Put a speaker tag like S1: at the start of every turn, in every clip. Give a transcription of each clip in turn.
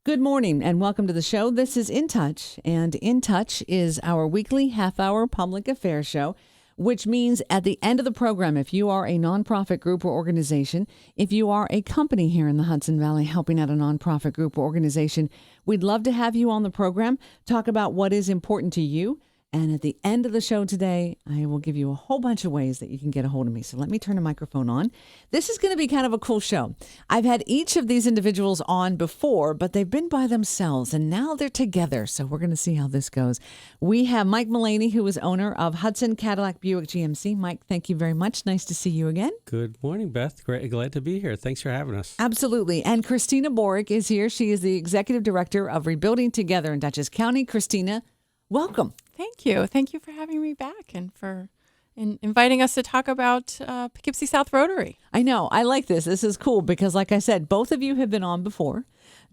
S1: Good morning and welcome to the show. This is In Touch, and In Touch is our weekly half-hour public affairs show, which means at the end of the program, if you are a nonprofit group or organization, if you are a company here in the Hudson Valley helping out a nonprofit group or organization, we'd love to have you on the program, talk about what is important to you. And at the end of the show today, I will give you a whole bunch of ways that you can get a hold of me. So let me turn the microphone on. This is going to be kind of a cool show. I've had each of these individuals on before, but they've been by themselves, and now they're together. So we're going to see how this goes. We have Mike Mullaney, who is owner of Hudson Cadillac Buick GMC. Mike, thank you very much. Nice to see you again.
S2: Good morning, Beth. Glad to be here. Thanks for having us.
S1: Absolutely. And Christina Borick is here. She is the Executive Director of Rebuilding Together in Dutchess County. Christina, welcome.
S3: Thank you. Thank you for having me back and for inviting us to talk about Poughkeepsie South Rotary.
S1: I know. I like this. This is cool because, like I said, both of you have been on before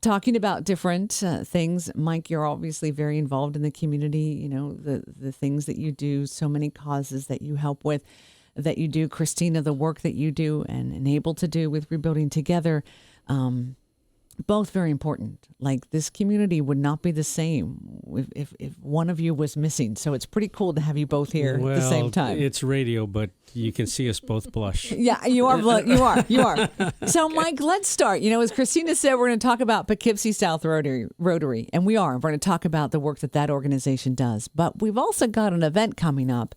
S1: talking about different things. Mike, you're obviously very involved in the community, you know, the things that you do, so many causes that you help with, that you do. Christina, the work that you do and enable to do with Rebuilding Together. Both very important. Like, this community would not be the same if one of you was missing. So it's pretty cool to have you both here at the same time.
S2: It's radio, but you can see us both blush.
S1: Yeah, you are. You are. So, Mike, let's start. You know, as Christina said, we're going to talk about Poughkeepsie South Rotary, and we are. We're going to talk about the work that organization does. But we've also got an event coming up,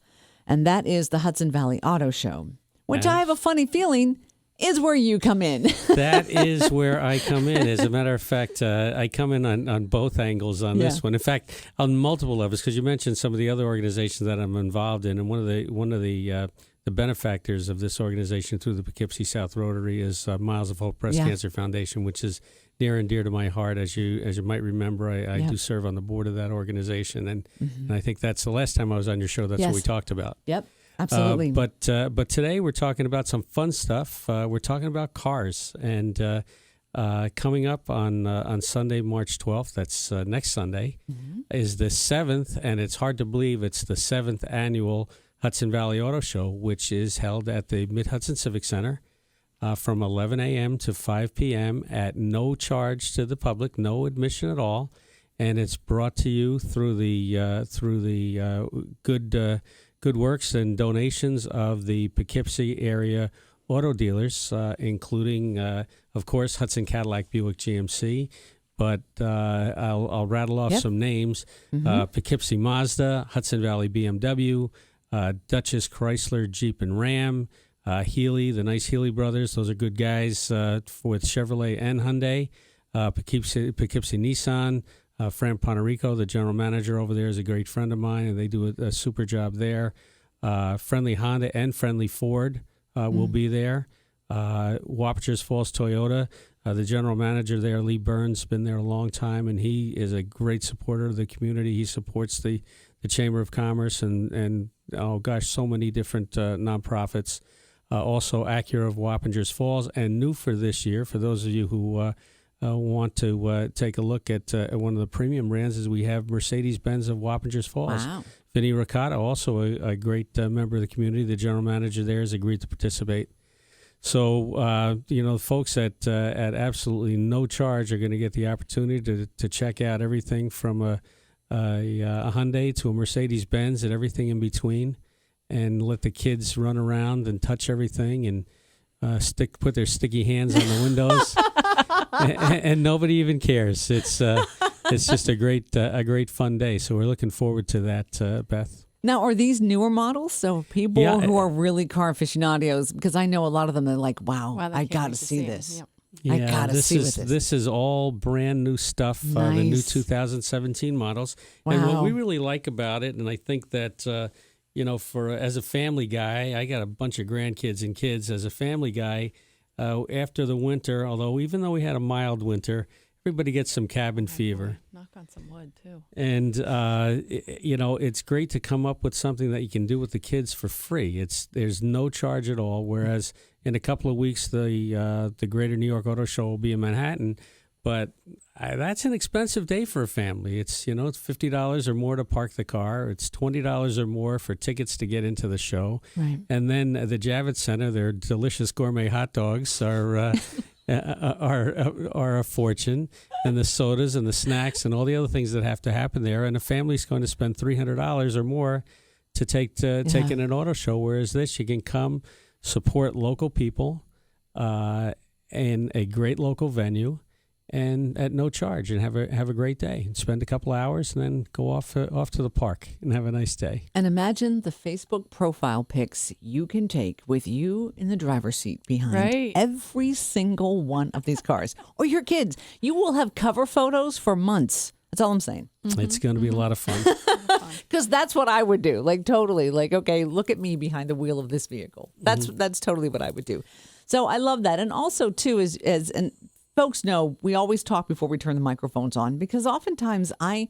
S1: and that is the Hudson Valley Auto Show, which I have a funny feeling is where you come in.
S2: That is where I come in. As a matter of fact, I come in on both angles on this one. In fact, on multiple levels, because you mentioned some of the other organizations that I'm involved in, and one of the benefactors of this organization through the Poughkeepsie South Rotary is Miles of Hope Breast Cancer Foundation, which is near and dear to my heart. As you might remember, I do serve on the board of that organization, and I think that's the last time I was on your show. That's what we talked about.
S1: Yep. Absolutely.
S2: But today we're talking about some fun stuff. We're talking about cars, and coming up on Sunday, March 12th, that's next Sunday, is the 7th, and it's hard to believe it's the 7th annual Hudson Valley Auto Show, which is held at the Mid-Hudson Civic Center from 11 a.m. to 5 p.m. at no charge to the public, no admission at all, and it's brought to you through the good works and donations of the Poughkeepsie area auto dealers, including, of course, Hudson Cadillac Buick GMC. But I'll rattle off some names. Poughkeepsie Mazda, Hudson Valley BMW, Dutchess Chrysler Jeep and Ram, Healy, the nice Healy brothers. Those are good guys with Chevrolet and Hyundai. Poughkeepsie Nissan. Fran Ponerico, the general manager over there, is a great friend of mine, and they do a super job there. Friendly Honda and Friendly Ford will be there. Wappingers Falls Toyota, the general manager there, Lee Burns, been there a long time, and he is a great supporter of the community. He supports the Chamber of Commerce and oh gosh, so many different nonprofits. Also Acura of Wappingers Falls, and new for this year, for those of you who want to take a look at one of the premium brands, is we have Mercedes-Benz of Wappingers Falls. Wow. Vinny Ricotta, also a great member of the community. The general manager there has agreed to participate. So, folks at absolutely no charge are going to get the opportunity to check out everything from a Hyundai to a Mercedes-Benz and everything in between, and let the kids run around and touch everything and put their sticky hands on the windows. and nobody even cares. It's just a great fun day. So we're looking forward to that, Beth.
S1: Now, are these newer models? So people who are really car aficionados, because I know a lot of them are like, wow I got to see this. Yep.
S2: Yeah,
S1: I got to see this.
S2: This is all brand new stuff,
S1: Nice.
S2: The new 2017 models.
S1: Wow.
S2: And what we really like about it, and I think that as a family guy, I got a bunch of grandkids and kids. As a family guy, after the winter, even though we had a mild winter, everybody gets some cabin fever.
S3: Knock on some wood, too.
S2: And, it's great to come up with something that you can do with the kids for free. There's no charge at all, whereas in a couple of weeks, the Greater New York Auto Show will be in Manhattan. But that's an expensive day for a family. It's $50 or more to park the car. It's $20 or more for tickets to get into the show.
S1: Right.
S2: And then the Javits Center, their delicious gourmet hot dogs are are a fortune, and the sodas and the snacks and all the other things that have to happen there. And a family's going to spend $300 or more to take in an auto show. Whereas this, you can come support local people in a great local venue, and at no charge, and have a great day, and spend a couple hours, and then go off to the park and have a nice day.
S1: And imagine the Facebook profile pics you can take with you in the driver's seat behind every single one of these cars, or your kids. You will have cover photos for months. That's all I'm saying.
S2: Mm-hmm. It's going to be a lot of fun.
S1: Because that's what I would do. Like, totally. Like, okay, look at me behind the wheel of this vehicle. That's totally what I would do. So I love that. And also, too, and folks know, we always talk before we turn the microphones on, because oftentimes I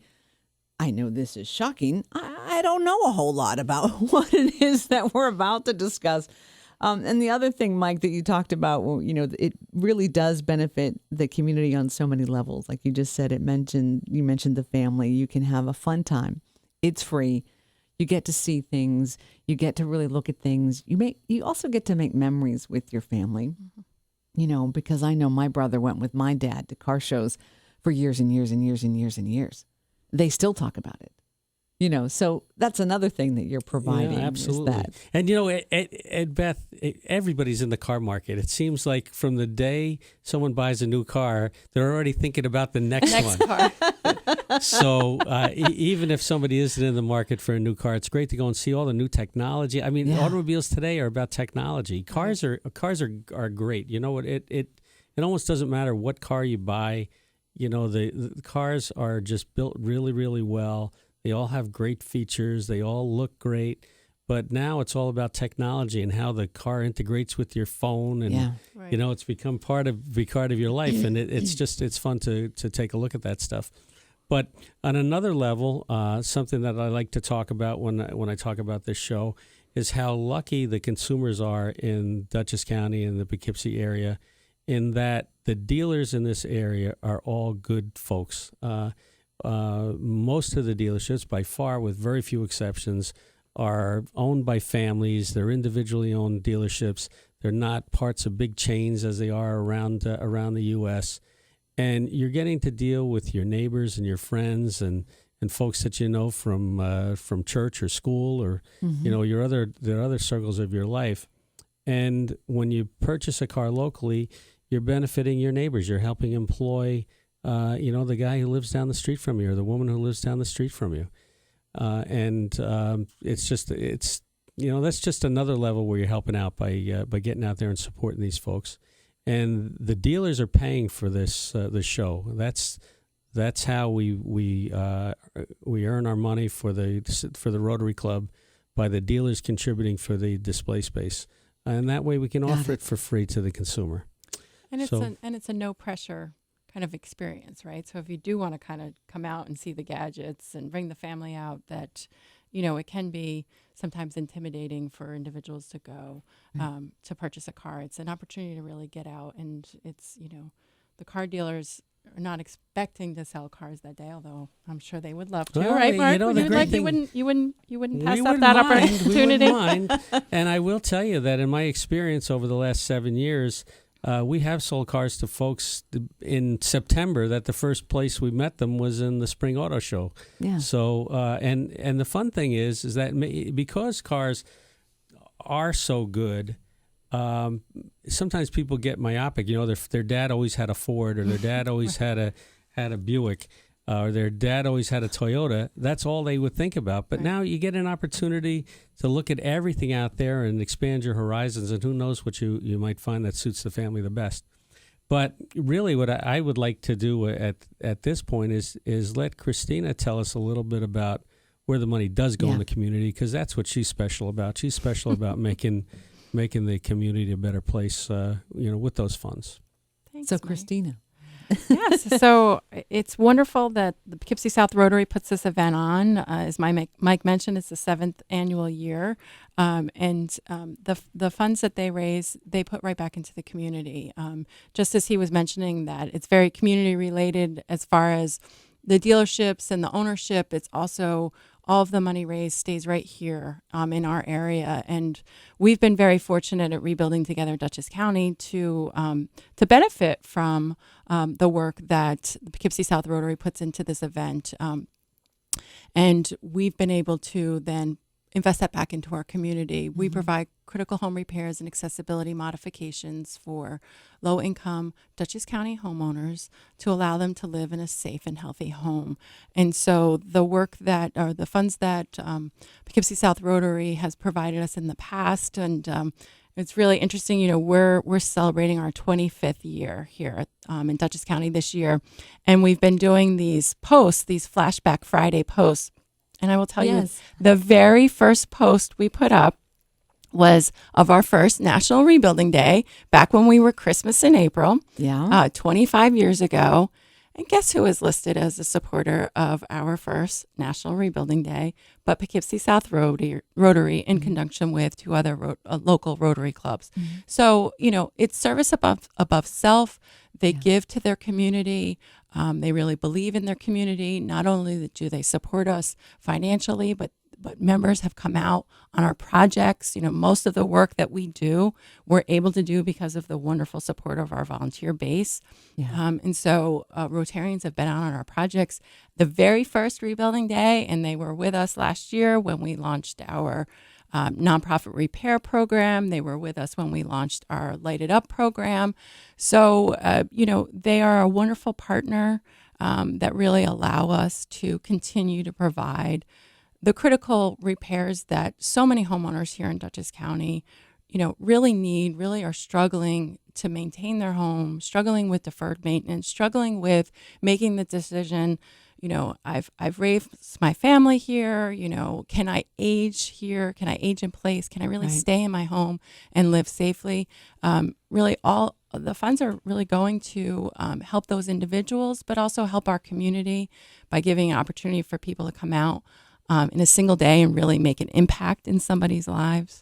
S1: know this is shocking. I don't know a whole lot about what it is that we're about to discuss. And the other thing, Mike, that you talked about, well, it really does benefit the community on so many levels. Like you just said, you mentioned the family. You can have a fun time. It's free. You get to see things. You get to really look at things. You also get to make memories with your family. Mm-hmm. Because I know my brother went with my dad to car shows for years and years and years and years and years. They still talk about it. So that's another thing that you're providing.
S2: Yeah, absolutely.
S1: Is that.
S2: And, at Beth, everybody's in the car market. It seems like from the day someone buys a new car, they're already thinking about the next one.
S3: Car.
S2: So even if somebody isn't in the market for a new car, it's great to go and see all the new technology. I mean, automobiles today are about technology. Cars are great. You know what? It almost doesn't matter what car you buy. The cars are just built really, really well. They all have great features. They all look great. But now it's all about technology and how the car integrates with your phone. And, it's become part of your life. And it's fun to take a look at that stuff. But on another level, something that I like to talk about when I talk about this show is how lucky the consumers are in Dutchess County and the Poughkeepsie area, in that the dealers in this area are all good folks. Most of the dealerships, by far, with very few exceptions, are owned by families. They're individually owned dealerships. They're not parts of big chains as they are around the U.S. And you're getting to deal with your neighbors and your friends and folks that you know from church or school or your other circles of your life. And when you purchase a car locally, you're benefiting your neighbors. You're helping employ the guy who lives down the street from you or the woman who lives down the street from you. It's that's just another level where you're helping out by getting out there and supporting these folks. And the dealers are paying for this show. That's how we earn our money for the Rotary Club, by the dealers contributing for the display space, and that way we can offer it for free to the consumer.
S3: And it's a no pressure kind of experience, right? So if you do want to kind of come out and see the gadgets and bring the family out, that it can be sometimes intimidating for individuals to go to purchase a car. It's an opportunity to really get out, and it's the car dealers are not expecting to sell cars that day, although I'm sure they would love to, right, Mark? You wouldn't pass up that opportunity.
S2: We wouldn't mind. And I will tell you that in my experience over the last 7 years, we have sold cars to folks in September that the first place we met them was in the Spring Auto Show. Yeah. So, and the fun thing is that because cars are so good, sometimes people get myopic. Their dad always had a Ford, or their dad always had a Buick, or their dad always had a Toyota. That's all they would think about. But now you get an opportunity to look at everything out there and expand your horizons, and who knows what you might find that suits the family the best. But really what I would like to do at this point is let Christina tell us a little bit about where the money does go in the community, because that's what she's special about. She's special about making the community a better place, with those funds.
S3: Thanks,
S1: so,
S3: Mike.
S1: Christina.
S3: Yes, so it's wonderful that the Poughkeepsie South Rotary puts this event on. As Mike mentioned, it's the 7th annual year, and the funds that they raise, they put right back into the community. Just as he was mentioning that it's very community related as far as the dealerships and the ownership. It's also all of the money raised stays right here in our area. And we've been very fortunate at Rebuilding Together Dutchess County to benefit from the work that the Poughkeepsie South Rotary puts into this event. And we've been able to then invest that back into our community. We provide critical home repairs and accessibility modifications for low-income Dutchess County homeowners to allow them to live in a safe and healthy home. And so the work that, or the funds that Poughkeepsie South Rotary has provided us in the past, and it's really interesting. You know, we're celebrating our 25th year here in Dutchess County this year, and we've been doing these posts, these Flashback Friday posts. And I will tell you, the very first post we put up was of our first National Rebuilding Day, back when we were Christmas in April, 25 years ago. And guess who was listed as a supporter of our first National Rebuilding Day, but Poughkeepsie South Rotary in conjunction with two other local Rotary clubs. So, you know, it's service above self. They give to their community. They really believe in their community. Not only do they support us financially, but members have come out on our projects. You know, most of the work that we do, we're able to do because of the wonderful support of our volunteer base. And so Rotarians have been out on our projects the very first Rebuilding Day, and they were with us last year when we launched our nonprofit repair program. They were with us when we launched our Light It Up program. So, you know, they are a wonderful partner that really allow us to continue to provide the critical repairs that so many homeowners here in Dutchess County, you know, really need, really are struggling to maintain their home, struggling with deferred maintenance, struggling with making the decision, you know, I've raised my family here, you know, can I age here? Can I age in place? Can I really stay in my home and live safely? Really, all the funds are really going to help those individuals, but also help our community by giving an opportunity for people to come out in a single day and really make an impact in somebody's lives,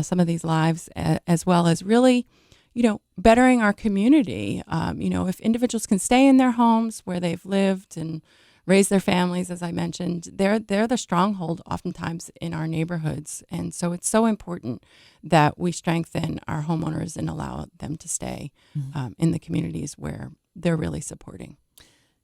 S3: some of these lives, as well as really, you know, bettering our community. You know, if individuals can stay in their homes where they've lived and raise their families, as I mentioned, they're the stronghold oftentimes in our neighborhoods. And so it's so important that we strengthen our homeowners and allow them to stay in the communities where they're really supporting.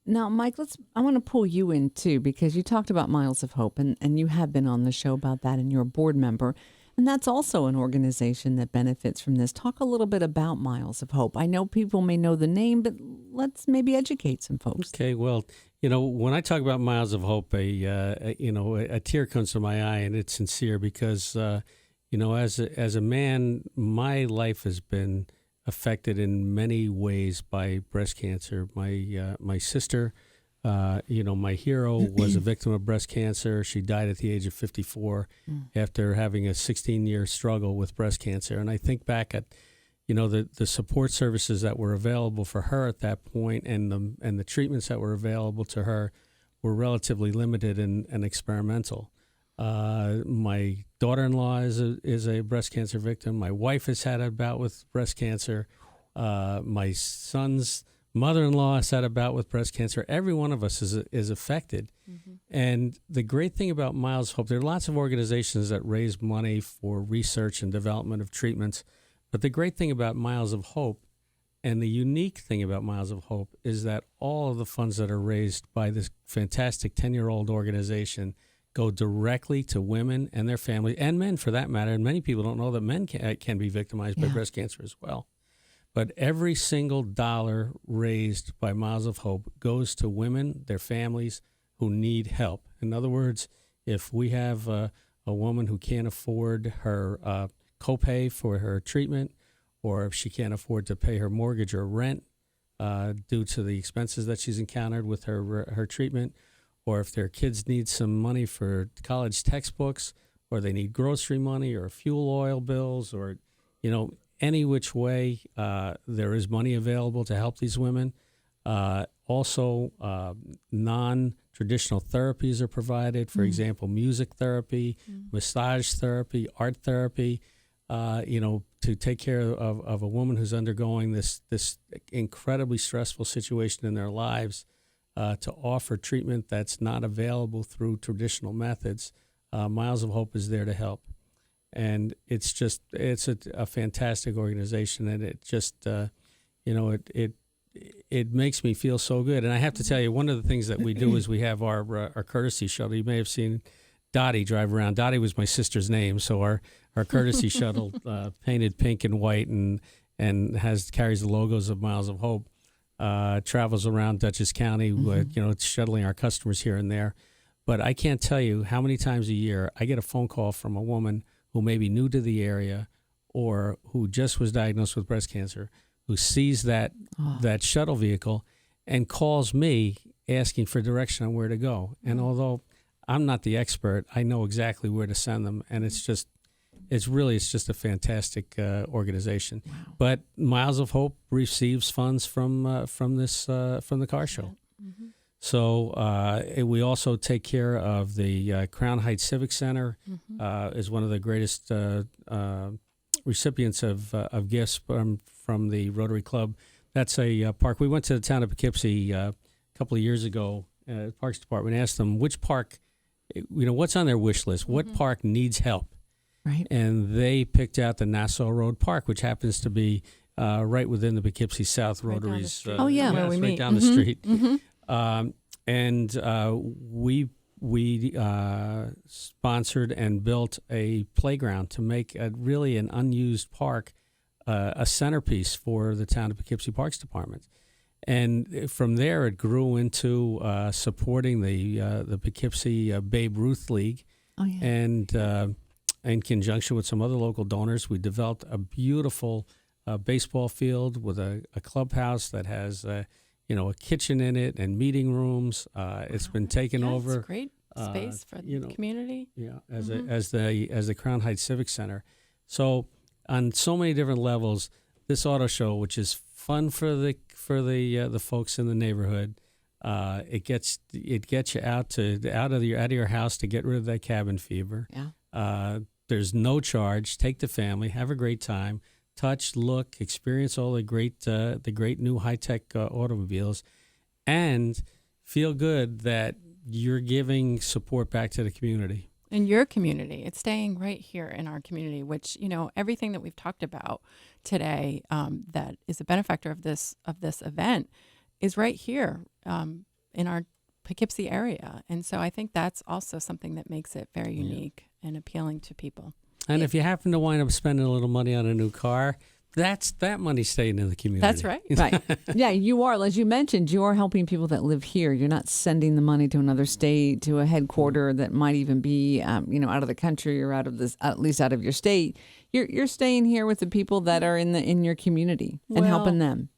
S1: Now, Mike, I want to pull you in too, because you talked about Miles of Hope, and you have been on the show about that, and you're a board member. And that's also an organization that benefits from this. Talk a little bit about Miles of Hope. I know people may know the name, but let's maybe educate some folks.
S2: Okay, well, you know, when I talk about Miles of Hope, a tear comes to my eye, and it's sincere because, you know, as a man, my life has been affected in many ways by breast cancer. My sister, you know, my hero was a victim of breast cancer. She died at the age of 54 after having a 16-year struggle with breast cancer. And I think back at, you know, the support services that were available for her at that point, and the treatments that were available to her were relatively limited and experimental. My daughter-in-law is a breast cancer victim. My wife has had a bout with breast cancer. My son's mother-in-law has had a bout with breast cancer. Every one of us is affected. And the great thing about Miles of Hope, there are lots of organizations that raise money for research and development of treatments. But the great thing about Miles of Hope, and the unique thing about Miles of Hope, is that all of the funds that are raised by this fantastic 10-year-old organization go directly to women and their families, and men for that matter. And many people don't know that men can be victimized by breast cancer as well. But every single dollar raised by Miles of Hope goes to women, their families who need help. In other words, if we have a woman who can't afford her copay for her treatment, or if she can't afford to pay her mortgage or rent due to the expenses that she's encountered with her treatment, or if their kids need some money for college textbooks, or they need grocery money or fuel oil bills, or, you know, any which way, there is money available to help these women. Also, non-traditional therapies are provided. For example, music therapy, massage therapy, art therapy, you know, to take care of a woman who's undergoing this incredibly stressful situation in their lives. to offer treatment that's not available through traditional methods, Miles of Hope is there to help. And it's a fantastic organization, and it just it makes me feel so good. And I have to tell you, one of the things that we do is we have our courtesy shuttle. You may have seen Dottie drive around. Dottie was my sister's name, so our courtesy shuttle, painted pink and white, and carries the logos of Miles of Hope, travels around Dutchess County, shuttling our customers here and there. But I can't tell you how many times a year I get a phone call from a woman who may be new to the area or who just was diagnosed with breast cancer, who sees that shuttle vehicle and calls me asking for direction on where to go. And although I'm not the expert, I know exactly where to send them, and it's just a fantastic organization.
S1: Wow.
S2: But Miles of Hope receives funds from the car show.
S3: Mm-hmm.
S2: So we also take care of the Crown Heights Civic Center. Is one of the greatest recipients of gifts from the Rotary Club. That's a park. We went to the town of Poughkeepsie a couple of years ago. Parks Department asked them which park, what's on their wish list. What park needs help?
S1: Right.
S2: And they picked out the Nassau Road Park, which happens to be right within the Poughkeepsie South Rotary's.
S3: Where we
S2: right
S3: meet.
S2: down the street.
S3: Mm-hmm.
S2: We sponsored and built a playground to make really an unused park a centerpiece for the town of Poughkeepsie Parks Department. And from there, it grew into supporting the Poughkeepsie Babe Ruth League.
S1: Oh, yeah.
S2: And in conjunction with some other local donors, we developed a beautiful baseball field with a clubhouse that has a kitchen in it and meeting rooms. It's been taken over.
S3: It's a great space for the community.
S2: Yeah, as the Crown Heights Civic Center. So on so many different levels, this auto show, which is fun for the folks in the neighborhood, it gets you out of your house to get rid of that cabin fever.
S1: Yeah.
S2: There's no charge. Take the family, have a great time, touch, look, experience all the great new high-tech automobiles, and feel good that you're giving support back to the community.
S3: In your community, it's staying right here in our community, which, everything that we've talked about today that is a benefactor of this event is right here in our Poughkeepsie area. And so I think that's also something that makes it very unique and appealing to people.
S2: And if you happen to wind up spending a little money on a new car, that money staying in the community.
S3: That's right.
S1: Right. Yeah, you are. As you mentioned, you are helping people that live here. You're not sending the money to another state, to a headquarter that might even be, out of the country or at least out of your state. You're staying here with the people that are in your community and helping them.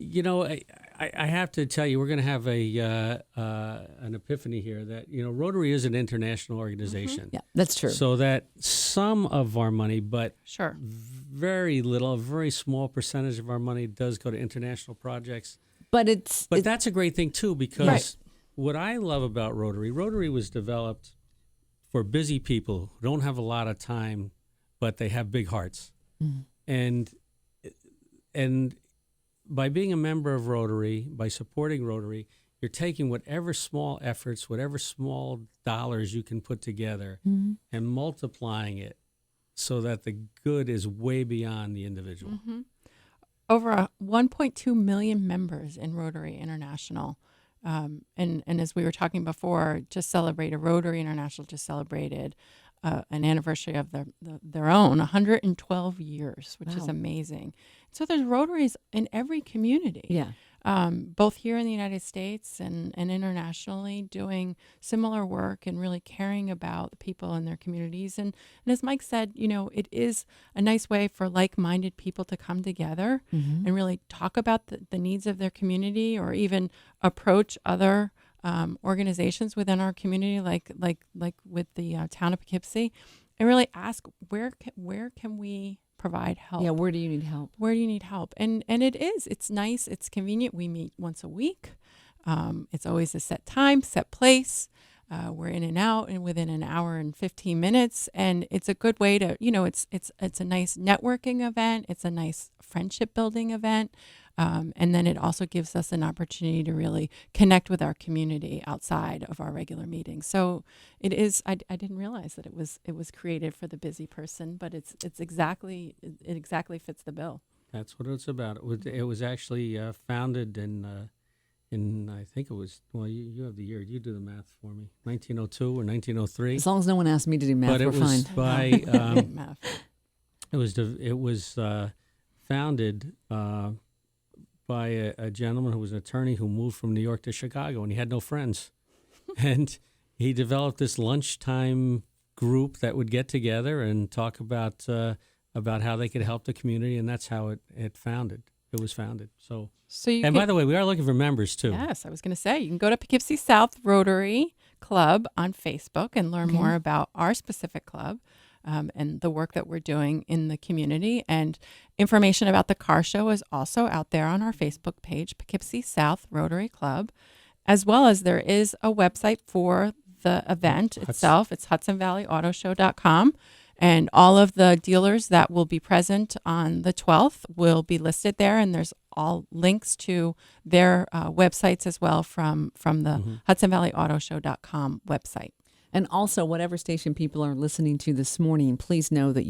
S2: I have to tell you, we're going to have an epiphany here that Rotary is an international organization.
S1: Yeah, that's true.
S2: So that some of our money, but
S3: sure,
S2: very little, a very small percentage of our money does go to international projects.
S1: But
S2: that's a great thing too, because what I love about Rotary was developed for busy people who don't have a lot of time, but they have big hearts, and by being a member of Rotary, by supporting Rotary, you're taking whatever small efforts, whatever small dollars you can put together and multiplying it so that the good is way beyond the individual.
S3: Mm-hmm. Over 1.2 million members in Rotary International. And as we were talking before, Rotary International just celebrated an anniversary of their own, 112 years, which is amazing. So there's Rotaries in every community, both here in the United States and internationally, doing similar work and really caring about the people in their communities. And as Mike said, it is a nice way for like-minded people to come together and really talk about the needs of their community, or even approach other organizations within our community, like with the town of Poughkeepsie, and really ask where can we provide help?
S1: Yeah, where do you need help?
S3: Where do you need help? And it's nice, it's convenient. We meet once a week. It's always a set time, set place. We're in and out and within an hour and 15 minutes, and it's a good way to it's a nice networking event. It's a nice friendship building event. And then it also gives us an opportunity to really connect with our community outside of our regular meetings. So it is, I didn't realize that it was created for the busy person, but it exactly fits the bill.
S2: That's what it's about. It was actually founded in I think it was, well, you have the year. You do the math for me. 1902 or 1903.
S1: As long as no one asked me to do math,
S2: But it
S1: we're
S2: was
S1: fine.
S2: by
S3: Math.
S2: it was founded by a gentleman who was an attorney who moved from New York to Chicago, and he had no friends, and he developed this lunchtime group that would get together and talk about how they could help the community, and that's how it was founded.
S3: So you
S2: and by the way, we are looking for members too.
S3: Yes, I was going to say, you can go to Poughkeepsie South Rotary Club on Facebook and learn more about our specific club and the work that we're doing in the community. And information about the car show is also out there on our Facebook page, Poughkeepsie South Rotary Club, as well as there is a website for the event itself. It's HudsonValleyAutoShow.com. And all of the dealers that will be present on the 12th will be listed there, and there's all links to their websites as well from the HudsonValleyAutoShow.com website.
S1: And also, whatever station people are listening to this morning, please know that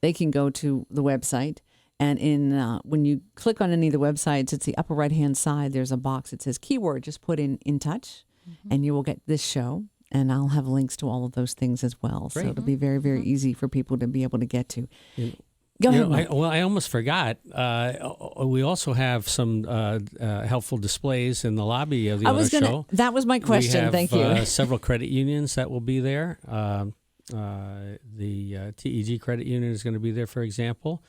S1: they can go to the website. And when you click on any of the websites, it's the upper right-hand side. There's a box that says keyword. Just put in touch, and you will get this show. And I'll have links to all of those things as well.
S2: Great.
S1: So it'll be very, very easy for people to be able to get to. Go ahead, Mike.
S2: I almost forgot. We also have some helpful displays in the lobby of the auto show.
S1: That was my question. Thank you.
S2: We have several credit unions that will be there. The TEG Credit Union is going to be there, for example.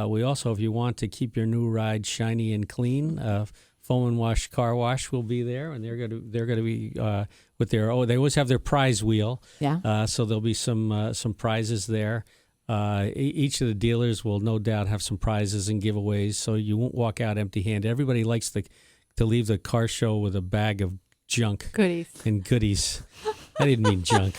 S2: We also, if you want to keep your new ride shiny and clean, Foam and Wash Car Wash will be there, and they're going to be with their they always have their prize wheel.
S1: Yeah.
S2: So there'll be some prizes there. Each of the dealers will no doubt have some prizes and giveaways, so you won't walk out empty-handed. Everybody likes to leave the car show with a bag of junk.
S3: Goodies.
S2: And goodies. I didn't mean junk.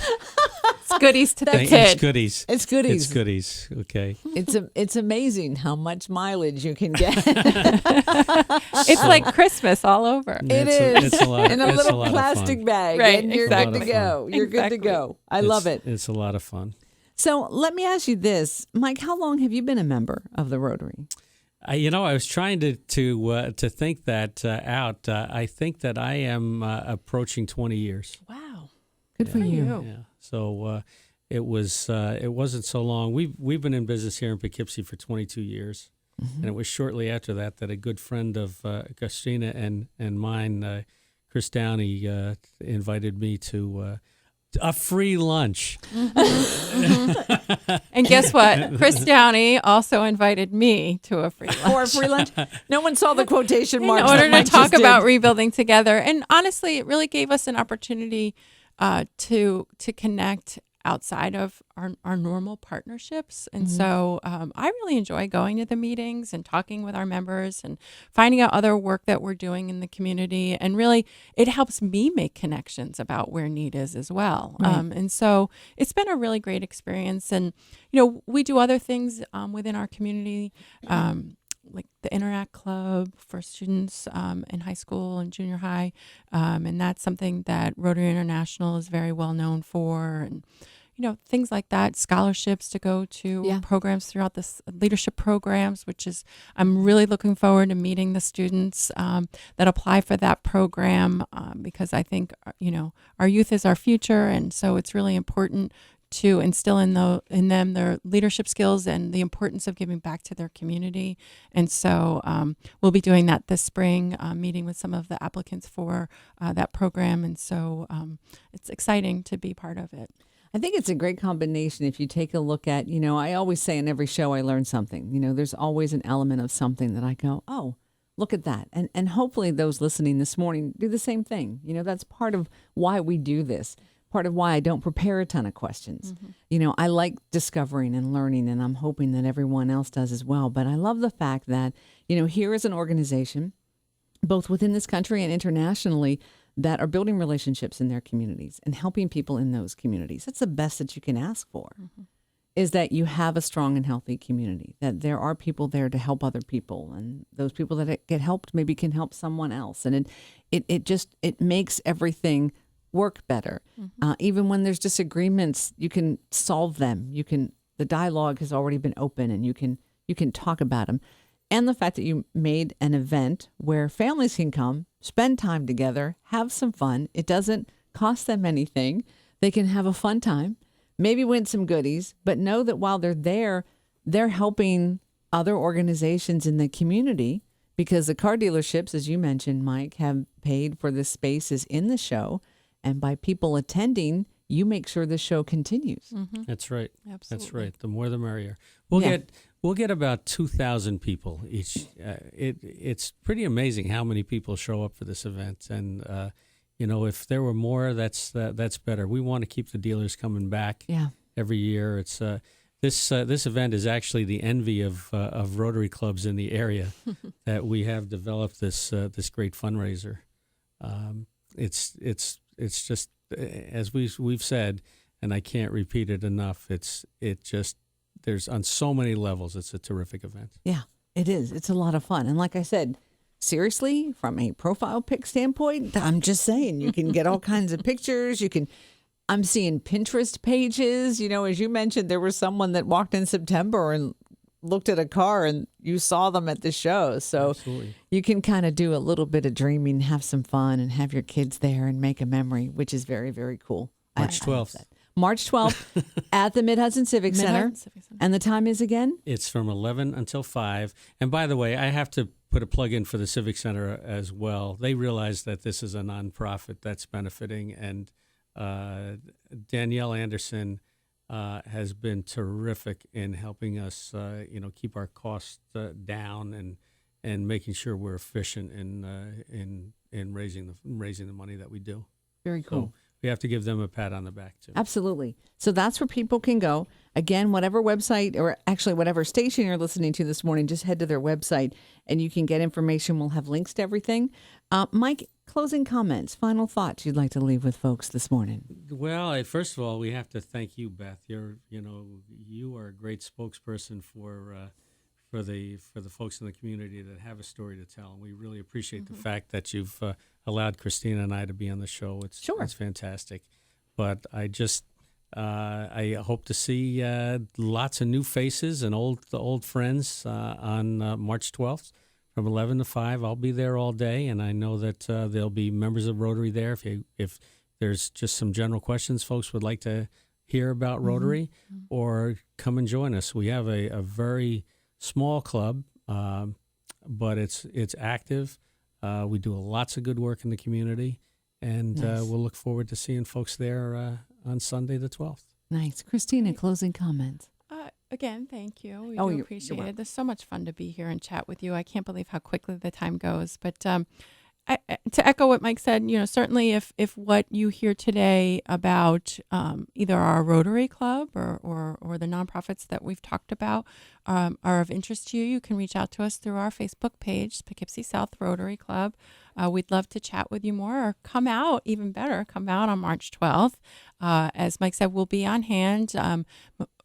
S3: It's goodies to the kid.
S2: It's goodies.
S1: It's goodies.
S2: It's goodies. Okay.
S1: It's amazing how much mileage you can get.
S3: It's like Christmas all over.
S1: It is.
S2: It's a lot.
S1: In a
S2: it's
S1: little
S2: a lot
S1: plastic
S2: of fun.
S1: bag.
S3: Right,
S1: And you're
S3: exactly.
S1: good to go. You're good to go. I love it.
S2: It's a lot of fun.
S1: So let me ask you this, Mike, how long have you been a member of the Rotary?
S2: I was trying to think that out. I think that I am approaching 20 years.
S3: Wow.
S1: Good for you.
S2: Yeah. So it wasn't so long. We've been in business here in Poughkeepsie for 22 years, and it was shortly after that a good friend of Christina and mine, Chris Downey, invited me to a free lunch.
S3: And guess what? Chris Downey also invited me to a free lunch.
S1: For a free lunch? No one saw the quotation marks.
S3: In order
S1: that
S3: to
S1: Mike
S3: talk
S1: just
S3: about
S1: did.
S3: rebuilding together. And honestly, it really gave us an opportunity to connect outside of our normal partnerships. And so I really enjoy going to the meetings and talking with our members and finding out other work that we're doing in the community. And really, it helps me make connections about where need is as well.
S1: Right.
S3: And so it's been a really great experience. And, we do other things within our community, like the Interact Club for students in high school and junior high. And that's something that Rotary International is very well known for. And, things like that, scholarships to go to programs throughout this leadership programs, which is, I'm really looking forward to meeting the students that apply for that program because I think, our youth is our future. And so it's really important to instill in them their leadership skills and the importance of giving back to their community. And so we'll be doing that this spring, meeting with some of the applicants for that program. And so it's exciting to be part of it.
S1: I think it's a great combination if you take a look at, I always say in every show I learn something. There's always an element of something that I go, oh, look at that. And hopefully those listening this morning do the same thing. That's part of why we do this. Part of why I don't prepare a ton of questions. I like discovering and learning, and I'm hoping that everyone else does as well. But I love the fact that, here is an organization, both within this country and internationally, that are building relationships in their communities and helping people in those communities. That's the best that you can ask for. is that you have a strong and healthy community, that there are people there to help other people, and those people that get helped maybe can help someone else. And it makes everything work better. Even when there's disagreements, you can solve them. The dialogue has already been open, and you can talk about them. And the fact that you made an event where families can come, spend time together, have some fun. It doesn't cost them anything. They can have a fun time, maybe win some goodies, but know that while they're there, they're helping other organizations in the community, because the car dealerships, as you mentioned, Mike, have paid for the spaces in the show. And by people attending, you make sure the show continues.
S2: That's right.
S3: Absolutely.
S2: That's right. The more the merrier. We'll get about 2,000 people each. It's pretty amazing how many people show up for this event. And if there were more, that's better. We want to keep the dealers coming back every year. It's this event is actually the envy of Rotary clubs in the area that we have developed this great fundraiser. It's just, as we've said, and I can't repeat it enough. There's on so many levels. It's a terrific event. Yeah,
S1: it is. It's a lot of fun. And like I said, seriously, from a profile pic standpoint, I'm just saying, you can get all kinds of pictures. I'm seeing Pinterest pages. As you mentioned, there was someone that walked in September and looked at a car, and you saw them at the show. So
S2: Absolutely.
S1: You can kind of do a little bit of dreaming, have some fun, and have your kids there and make a memory, which is very, very cool.
S2: March 12th.
S1: March 12th at the Mid-Hudson Civic Center. And the time is again?
S2: It's from 11 until 5. And by the way, I have to put a plug in for the Civic Center as well. They realize that this is a nonprofit that's benefiting, and Danielle Anderson has been terrific in helping us, keep our costs down and making sure we're efficient in raising the money that we do.
S1: Very cool.
S2: So we have to give them a pat on the back too.
S1: Absolutely. So that's where people can go. Again, whatever website, or actually whatever station you're listening to this morning, just head to their website and you can get information. We'll have links to everything. Mike, closing comments, final thoughts you'd like to leave with folks this morning?
S2: Well, first of all, we have to thank you, Beth. You are a great spokesperson for the folks in the community that have a story to tell, and we really appreciate the fact that you've allowed Christina and I to be on the show. It's fantastic. But I hope to see lots of new faces and old friends on March 12th from 11 to 5. I'll be there all day, and I know that there'll be members of Rotary there. If there's just some general questions folks would like to hear about Rotary, or come and join us. We have a very small club, but it's active. We do lots of good work in the community, and we'll look forward to seeing folks there on Sunday the 12th.
S1: Nice. Christina, closing comments.
S3: Again, thank you. We
S1: do
S3: appreciate it. There's so much fun to be here and chat with you. I can't believe how quickly the time goes. But to echo what Mike said, certainly if what you hear today about either our Rotary Club or the nonprofits that we've talked about are of interest to you, you can reach out to us through our Facebook page, Poughkeepsie South Rotary Club. We'd love to chat with you more, or come out, even better, come out on March 12th. As Mike said, we'll be on hand.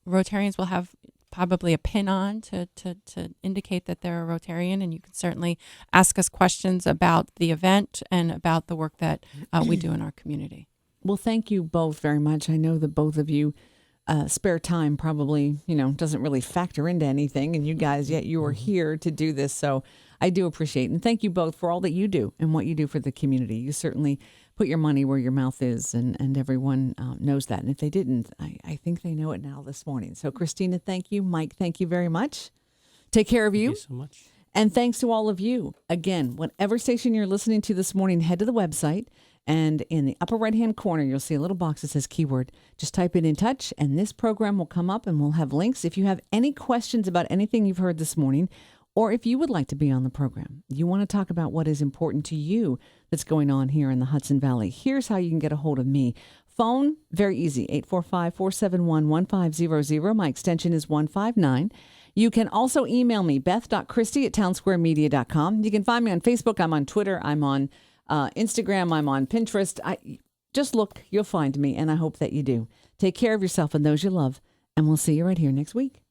S3: Rotarians will have probably a pin on to indicate that they're a Rotarian, and you can certainly ask us questions about the event and about the work that we do in our community.
S1: Well, thank you both very much. I know that both of you spare time probably, doesn't really factor into anything, and you guys, yet you are here to do this. So I do appreciate it. And thank you both for all that you do and what you do for the community. You certainly put your money where your mouth is, and everyone knows that. And if they didn't, I think they know it now this morning. So Christina, thank you. Mike, thank you very much. Take care of you.
S2: Thank you so much.
S1: And thanks to all of you. Again, whatever station you're listening to this morning, head to the website, and in the upper right-hand corner, you'll see a little box that says keyword. Just type it in touch, and this program will come up, and we'll have links. If you have any questions about anything you've heard this morning, or if you would like to be on the program, you want to talk about what is important to you that's going on here in the Hudson Valley, here's how you can get a hold of me. Phone, very easy, 845-471-1500. My extension is 159. You can also email me, beth.christie@townsquaremedia.com. You can find me on Facebook. I'm on Twitter. I'm on Instagram. I'm on Pinterest. Just look. You'll find me, and I hope that you do. Take care of yourself and those you love, And we'll see you right here next week.